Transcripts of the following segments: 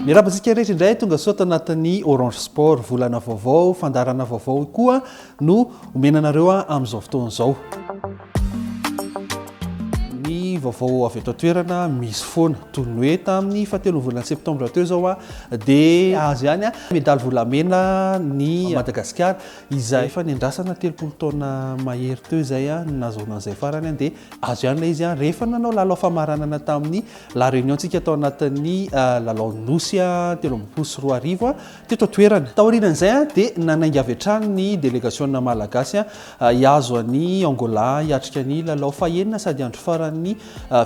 Miarabantsika rehetra indray tonga soa tanatin'ny Orange Sport volana vaovao, fandarana vaovao koa no omenanareo amin'izao fotoan'izao. Ny vaovao avy eto toerana misy foana toy ny hoe tamin'ny fahatelon'ny volana septambra teo zao dia azo ihany medaly volamena ny Madagasikara izay efa niandrasana 30 taona mahery teo izay nahazoana an'izay farany dia azo ihany ilay izy rehefa nanao lalao famaranana tamin'ny la réunion ntsika tao anatin'ny lalao nosy 13 teto toerana. Taorian'izay dia nanainga avy hatrany ny délégation malagasy hiazo an'i Angola hiatrika ny lalao fahenina sady andro farany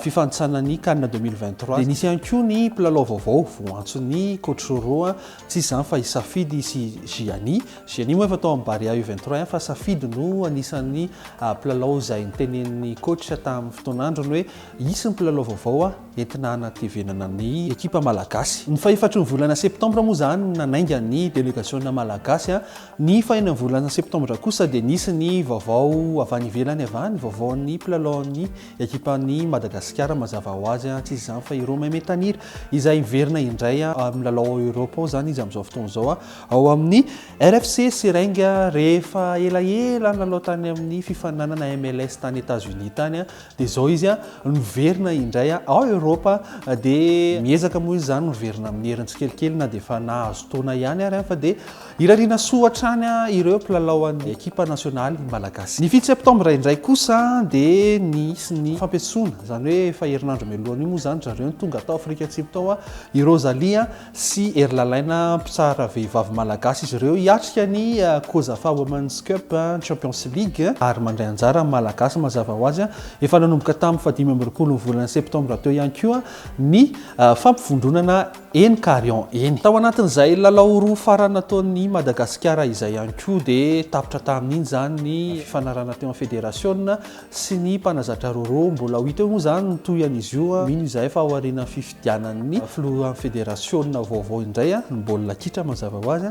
fifantsana ny CAN 2023 dia nisy ihany koa ny mpilalao vaovao voantson'ny coach Roa tsy izany fa isafidy sy Gianni moa efa tao amin'ny Barea U23 fa safidy no anisan'ny mpilalao izay nitenen'ny coach tamin'ny fotoan'andro hoe isy ny mpilalao vaovao entina hanatevenana ny ekipa malagasy. Ny fahaefatra ny volana septambra moa zany nanainga ny délégation malagasy ny fahaenina ny volana septambra kosa dia nisy ny vaovao avy any ivelany avany vaovaon'ny mpilalaon'ny ekipan'ny Madagasikara mazava ho azy tsy izany fa ireo Metanira izay miverina indray amin'ny lalao Europe zany izy amin'izao fotoana izao ao amin'ny RFC Serenga rehefa elaela lalao tany amin'ny fifaninanana MLS tany États-Unis tany dia zao izy miverina indray ao Europa dia miezaka moa izy zany miverina amin'ny herintsikelikely na dia efa nahazo taona ihany ary fa dia irariana soa hatrany ireo mpilalao an'ny ekipa nasionaly malagasy. Ny 7 septambra indray kosa dia nisy ny fampiantsoana zany hoe efa herinandro mialohan'io moa zany zareo tonga tao Afrika Atsimo tao i Rosalia sy Erlalaina mpitsara vehivavy malagasy izy ireo hiatrika ny Kozafa Women's Cup Champions League ary mandray anjara malagasy mazava ho azy efa nanomboka tamin'ny 15 volana septambra teo ihany koa ny fampifondronana eny Karion eny. Tao anatin'izay lalao roa farany nataon'ny Madagasikara izay ihany koa dia tapitra tamin'iny zany ny fifanarana teo amin'ny fédération sy ny mpanazatra roro mbola ho hita moa zany nitoyan'izy io mino izay efa ao aorian'ny fifidianan'ny filohan'ny fédération vaovao indray ny baolina kitra mazava ho azy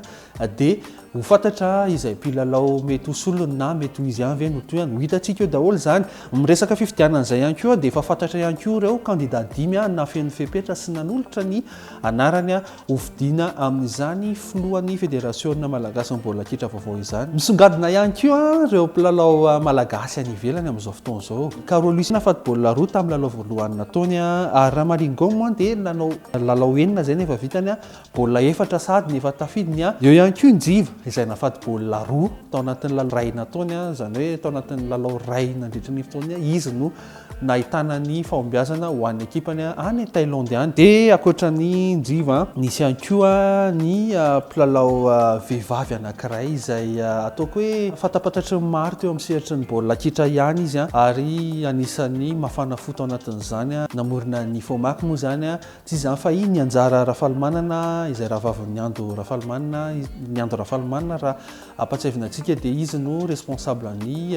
dia ho fantatra izay mpilalao mety ho solony na mety ho izy ihany ve no toyany ho hitantsika eo daholo zany miresaka fifidianan'izay ihany koa dia efa fantatra ihany koa ireo candidat 10 na feno fepetra sy nanolotra ny anarany hovidiana amin'izany filohan'ny fédération malagasy ny baolina kitra vaovao izany. Misongadina ihany koa ireo mpilalao malagasy any ivelany amin'izao fotoana izao. Carolus nafaty baolina roa tamin'ny lalao voalohany nataony ary Ramalingom dia nanao lalao enina zay nefa vitany baolina efatra sady nefa tafidiny eo ihany koa Njiva izay nafaty baolina roa tao anatin'ny lalao ray nataony zany hoe tao anatin'ny lalao ray nandritra ny fotoana izy no nahitana ny fahombiazana ho an'ny ekipany any Thaïlande any. Dia akoatran'ny Njiva nisy ihany koa ny mpilalao vehivavy anankiray izay ataoko hoe fatapatatry ny maro teo amin'ny sehatry ny baolina kitra ihany izy ary anisan'ny mafana fo tao anatin'izany namorona ny Fomaky moa zany tsy izany fa ny anjara Rafalmanana izay rahavaviny Niando Rafalmanana raha ampatsiavinantsika dia izy no responsable ny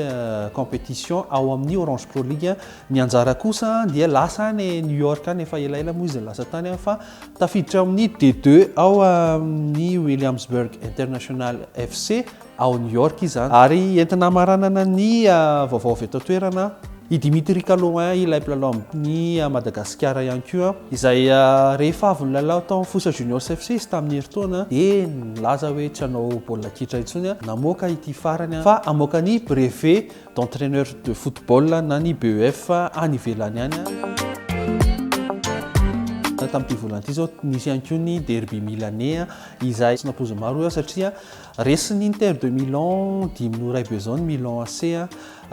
compétition ao amin'ny Orange Pro League. Ny anjara kosa dia lasa any New York any efa elaela moa izy lasa tany fa tafiditra amin'ny D2 ao amin'ny Williamsburg International FC ao New York izany ary entina maranana ny vaovao avy eto toerana i Dimitri Kaloin ilay mpilalao amin'ny Madagasikara ihany koa izay rehefa avy nilalao tao Fossa Juniors FC izy tamin'ny herintaona dia nilaza hoe tsy hanao baolina kitra intsony namoaka ity farany fa amoaka ny brevet d'entraîneur de football na ny BEF any ivelany any. Tamin'ity volana ity zao nisy ihany koa ny derby milanais izay tsy nampoizy maro satria resin'ny Inter de Milan 5-2 bezony Milan AC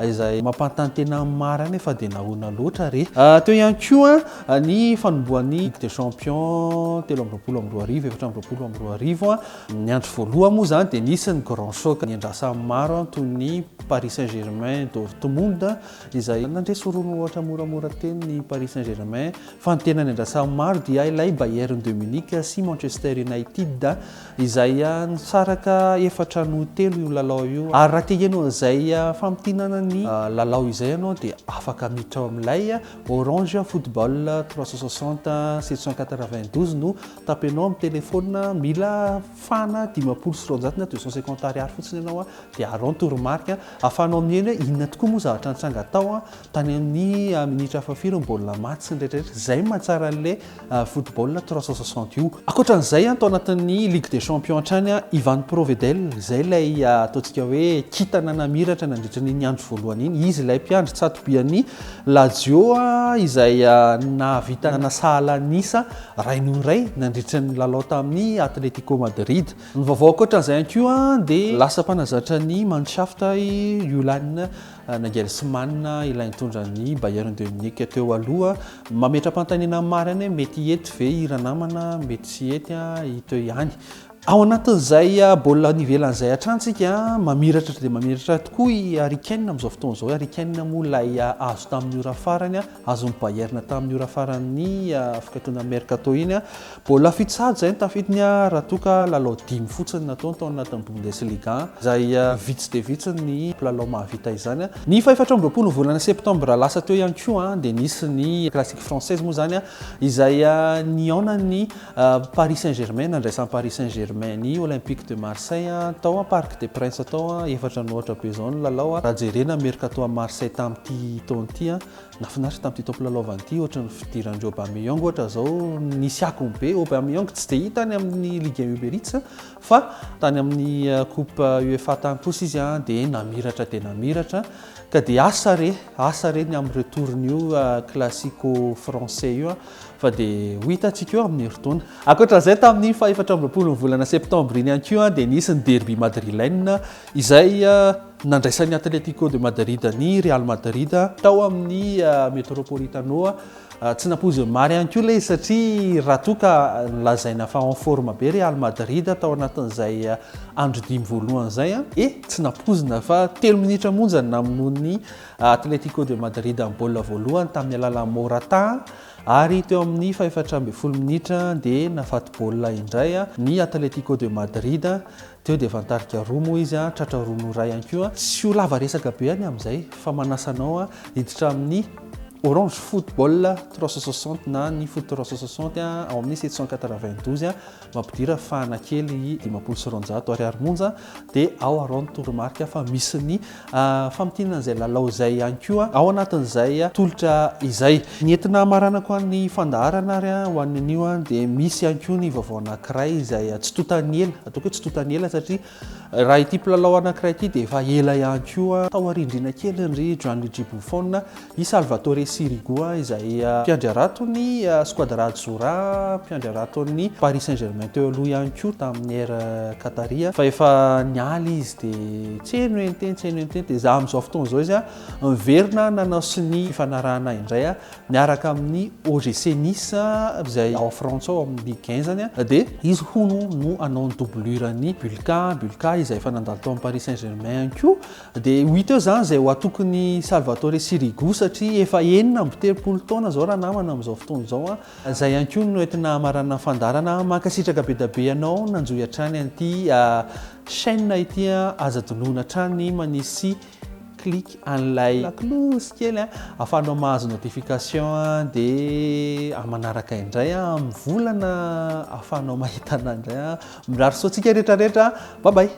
izay mampantany tena marany fa dia nahoana loatra re. Teo ihany koa ny fanomboan'ny Ligue des Champions 13-14 ny andro voaloha moa zany dia nisy ny grand choc niandrasa maro toy ny Paris Saint-Germain Dortmund izay nandresy rono ohatra moramora teny ny Paris Saint-Germain fa ny tena niandrasa maro dia ilay Bayern de Munich sy Manchester United izay nisaraka efatra no telo io lalao io ary raha te ianao an'izay fampitinana ny lalao izay ianao dia afaka miditra ao amin'ilay Orange Football 360 792 no tapenao amin'ny telefona mila fana 50 sy 300 250 ariary fotsiny ianao dia aron toromarika afanao amin'ny eny inona tokoa moa zavatra nitsanga tao tany amin'ny minitra fahafiry ny baolina maty sy ny rehetrarehetra izay mahatsara an'ilay football 360 io. Ankoatran'izay tao anatin'ny Ligue des Champions hatrany Ivan Provedel izay ilay ataontsika hoe kitana namiratra nandritra ny andro voalohany iny. Izy ilay mpiandry tsatobian'ny Lazio izay nahavita nasahala nisa ray noho ray nandritra ny lalao tamin'ny Atletico Madrid. Ny vaovao ankoatran'izay ihany koa dia lasa mpanazatra ny Mannschaft Julian Nagelsmann ilay nitondra ny Bayern de Munich teo aloha mametra-panontaniana mariny mety hety ve iranamana mety tsy hety hito ihany. Ao anatin'izay baolina nivelan'izay hatrantsika mamiratra dia mamiratra tokoa i Harry Kane amin'izao fotoana izao. Harry Kane moa ilay azo tamin'ny ora farany azon'ny Bayern tamin'ny ora farany fikatoana mercato iny baolina fitsady izay tafidiny raha toka lalao 5 fotsiny nataony tao anatin'ny Bundesliga izay vitsy dia vitsy ny lalao mahavita izany. Ny 14 volana septambra lasa teo ihany koa dia nisy ny classique française moa zany izay niaonany Paris Saint-Germain nandraisan'ny Paris Saint-Germain ny Olympique de Marseille tao Parc des Princes tao efatra nohatra be zao ny lalao raha jerena mercato à Marseille tamin'ity taona ity nafinaritra tamin'ity taom-pilalaovana ity ohatra ny fidirandreo Aubameyang ohatra zao nisy akony be. Aubameyang tsy dia hita tany amin'ny Ligue 1 Uber Eats fa tany amin'ny Coupe UEFA tany kosa izy dia namiratra ka dia asa re ny amin'ny retourn'io classico français io fa dia ho hitantsika eo amin'ny herintaona. Ankoatran'izay tamin'ny 14 volana septambra iny ihany koa dia nisy ny derby madrilène izay nandraisan'ny Atletico de Madrid ny Real Madrid tao amin'ny Metropolitano. Tsy nampozy mary ihany koa ilay satria raha toka nilazaina fa en forme be Real Madrid tao anatin'izay andro 5 voalohany izay tsy nampozina fa 3 minitra monjany namonoan'ny Atletico de Madrid amin'ny baolina voalohany tamin'ny alalan'ny Morata ary teo amin'ny 14 minitra dia nafaty baolina indray ny Atletico de Madrid. Teo dia vantarika roa moa izy tratra roa no ray ihany koa. Tsy ho lava resaka be any amin'izay fa manasanao hiditra amin'ny Orange Football 360 na ny foot 360 ao amin'ny 792 mampidira fahana kely 500 ariary monja dia ao aroany toromarika fa misy ny famitianana izay lalao izay ihany koa ao anatin'izay tolotra izay nentina maranako ny fandaharana ary ho an'io dia misy ihany koa ny vaovao anankiray izay tsy totany ela ataoko hoe tsy totany ela satria raha ity mpilalao anankiray ity dia efa ela ihany koa tao arindrina kely ry Gianluigi Buffon i Salvatore Sirigu izay mpiandry aratony Squadra Azzurra mpiandry aratony Paris Saint-Germain teo aloha ihany koa tamin'ny era Qataria fa efa nialy izy dia tsy eno enteny dia za amin'izao fotoana izao izy miverina nanao sy ny fanarahana indray miaraka amin'ny OGC Nice izay ao Frantsa ao amin'ny Ligue 15 dia izy hono no anao ny doublure-ny Bulka izay efa nandalo tao amin'ny Paris Saint-Germain ihany koa dia ho hita eo zany izay ho atokony Salvatore Sirigu satria efa enina amby 30 taona zao raha namana amin'izao fotoana izao izay ihany koa no entina marana fandarana mankasitraka be da be ianao nanjoy hatrany an'ity chaîne ity azadonoina hatrany manisy clique an'ilay cloche kely ahafahanao mahazo notification dia manaraka indray amin'ny volana ahafahanao mahita an'indray mirary soatsika rehetrarehetra. Bye bye.